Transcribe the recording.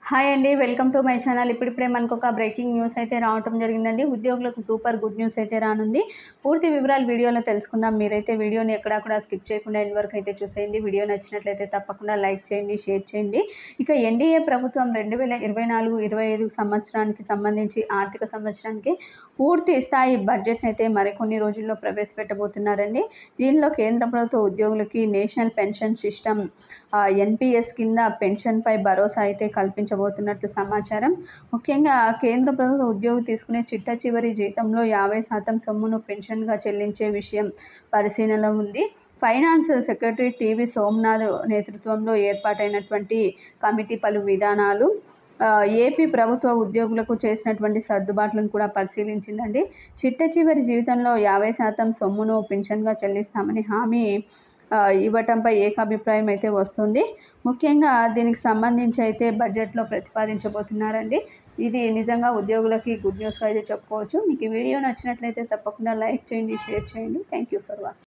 Hi అండి, welcome to my channel. ఇప్పుడిప్పుడే మనకు ఒక బ్రేకింగ్ న్యూస్ అయితే రావటం జరిగిందండి. ఉద్యోగులకు సూపర్ గుడ్ న్యూస్ అయితే రానుంది. పూర్తి వివరాలు వీడియోలో తెలుసుకుందాం. మీరైతే వీడియోని ఎక్కడా కూడా స్కిప్ చేయకుండా ఎండ్ వరకు అయితే చూసేయండి. వీడియో నచ్చినట్లయితే తప్పకుండా లైక్ చేయండి, షేర్ చేయండి. ఇక ఎన్డీఏ ప్రభుత్వం 2024-25 సంవత్సరానికి సంబంధించి ఆర్థిక సంవత్సరానికి పూర్తి స్థాయి బడ్జెట్ని అయితే మరికొన్ని రోజుల్లో ప్రవేశపెట్టబోతున్నారండి. దీనిలో కేంద్ర ప్రభుత్వ ఉద్యోగులకి నేషనల్ పెన్షన్ సిస్టమ్ ఎన్పిఎస్ కింద పెన్షన్పై భరోసా అయితే కల్పించబోతున్నట్లు సమాచారం. ముఖ్యంగా కేంద్ర ప్రభుత్వ ఉద్యోగి తీసుకునే చిట్ట చివరి జీతంలో 50% సొమ్మును పెన్షన్గా చెల్లించే విషయం పరిశీలనలో ఉంది. ఫైనాన్స్ సెక్రటరీ టీవీ సోమనాథ్ నేతృత్వంలో ఏర్పాటైనటువంటి కమిటీ పలు విధానాలు ఏపీ ప్రభుత్వ ఉద్యోగులకు చేసినటువంటి సర్దుబాట్లను కూడా పరిశీలించిందండి. చిట్ట చివరి జీవితంలో 50% సొమ్మును పెన్షన్గా చెల్లిస్తామని హామీ ఇవ్వటంపై ఏకాభిప్రాయం అయితే వస్తుంది. ముఖ్యంగా దీనికి సంబంధించి అయితే బడ్జెట్లో ప్రతిపాదించబోతున్నారండి. ఇది నిజంగా ఉద్యోగులకి గుడ్ న్యూస్గా అయితే చెప్పుకోవచ్చు. మీకు ఈ వీడియో నచ్చినట్లయితే తప్పకుండా లైక్ చేయండి, షేర్ చేయండి. Thank you for watching.